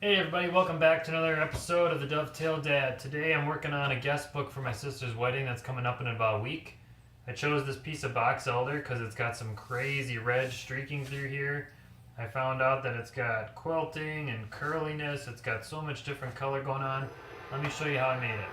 Hey everybody, welcome back to another episode of the Dovetail Dad. Today I'm working on a guest book for my sister's wedding that's coming up in about a week. I chose this piece of box elder because it's got some crazy red streaking through here. I found out that it's got quilting and curliness. It's got so much different color going on. Let me show you how I made it.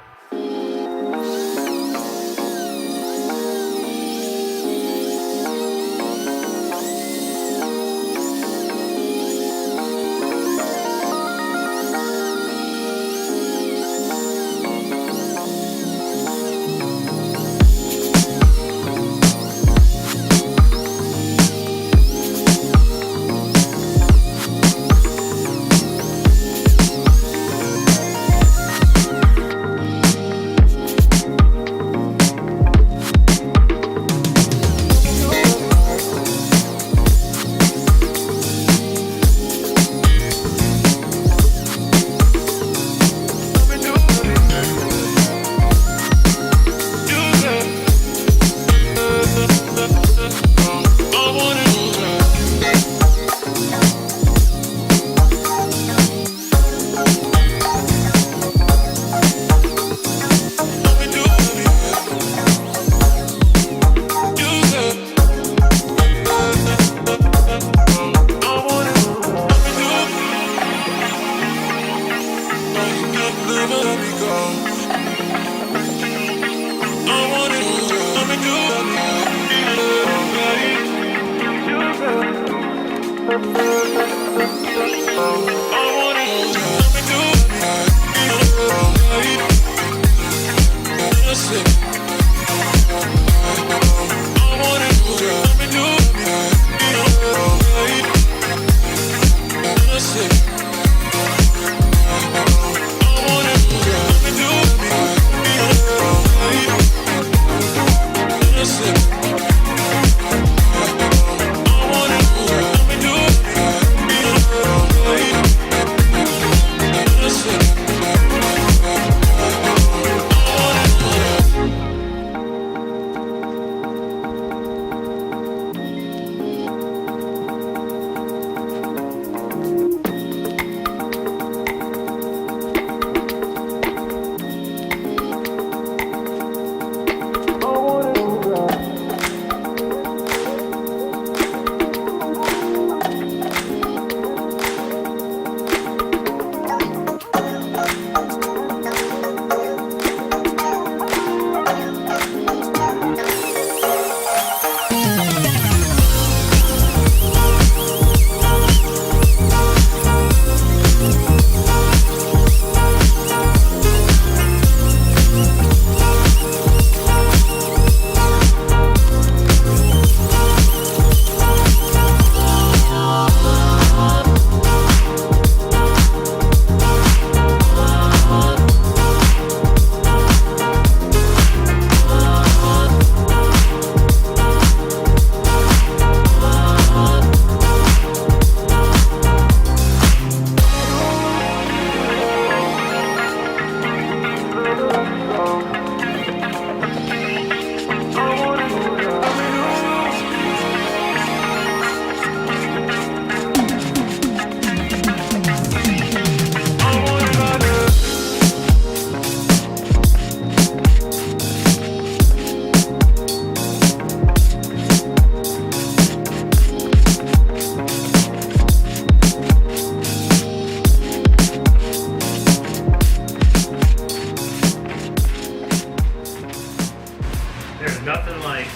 There's nothing like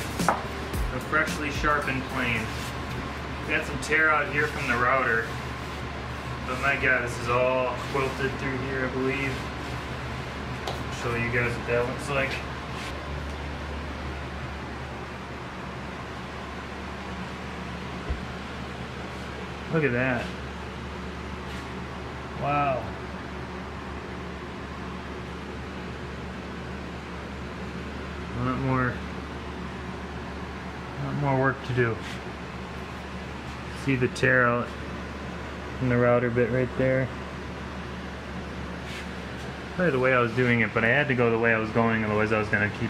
a freshly sharpened plane. Got some tear out here from the router, but my God, this is all quilted through here, I believe. I'll show you guys what that looks like. Look at that. Wow. A lot more work to do. See the tear out in the router bit right there. Probably the way I was doing it, but I had to go the way I was going, otherwise I was gonna keep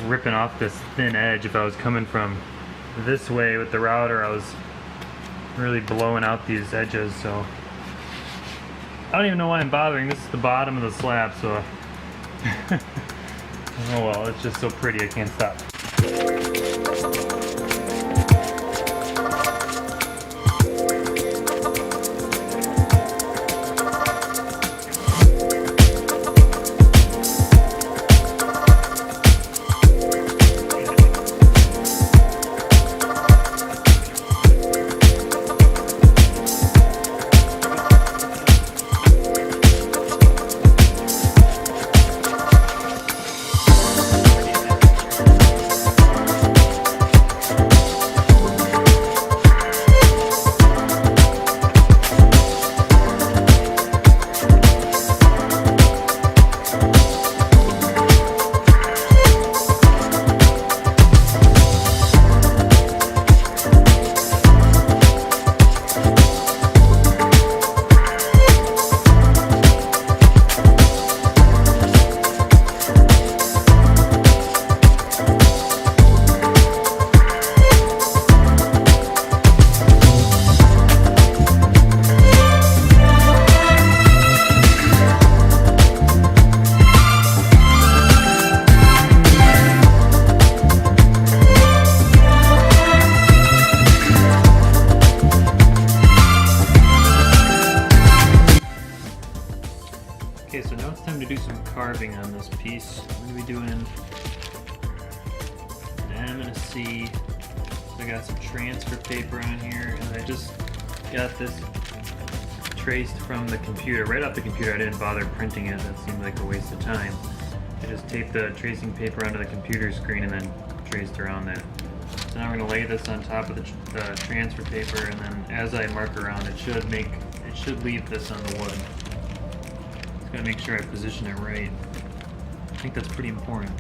ripping off this thin edge. If I was coming from this way with the router, I was really blowing out these edges, so I don't even know why I'm bothering. This is the bottom of the slab, so oh well, it's just so pretty I can't stop. Okay, so now it's time to do some carving on this piece. I'm going to be doing an M and a C. So I got some transfer paper on here, and I just got this traced from the computer. Right off the computer, I didn't bother printing it. That seemed like a waste of time. I just taped the tracing paper onto the computer screen and then traced around that. So now we're going to lay this on top of the transfer paper, and then as I mark around, it should leave this on the wood. Gotta make sure I position it right. I think that's pretty important.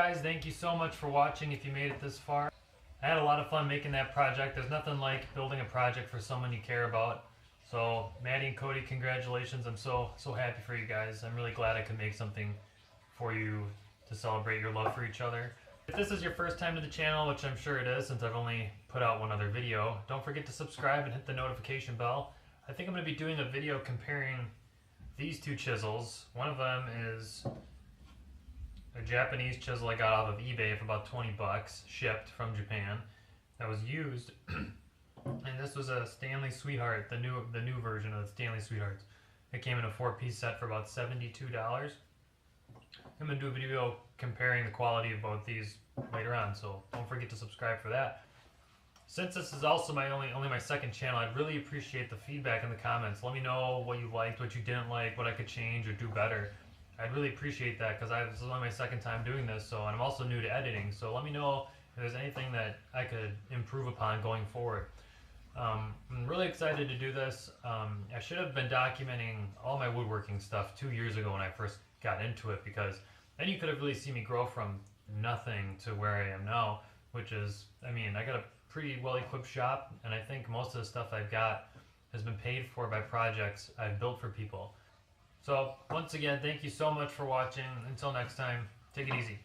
guys, thank you so much for watching if you made it this far. I had a lot of fun making that project. There's nothing like building a project for someone you care about. So Maddie and Cody, congratulations. I'm so happy for you guys. I'm really glad I could make something for you to celebrate your love for each other. If this is your first time to the channel, which I'm sure it is since I've only put out one other video, don't forget to subscribe and hit the notification bell. I think I'm going to be doing a video comparing these two chisels. One of them is a Japanese chisel I got off of eBay for about 20 bucks, shipped from Japan, that was used. And this was a Stanley Sweetheart, the new version of the Stanley Sweethearts. It came in a 4-piece set for about $72. I'm going to do a video comparing the quality of both these later on, so don't forget to subscribe for that. Since this is also only my second channel, I'd really appreciate the feedback in the comments. Let me know what you liked, what you didn't like, what I could change or do better. I'd really appreciate that because this is only my second time doing this, and I'm also new to editing, so let me know if there's anything that I could improve upon going forward. I'm really excited to do this. I should have been documenting all my woodworking stuff 2 years ago when I first got into it, because then you could have really seen me grow from nothing to where I am now, which is, I got a pretty well-equipped shop, and I think most of the stuff I've got has been paid for by projects I've built for people. So once again, thank you so much for watching. Until next time, take it easy.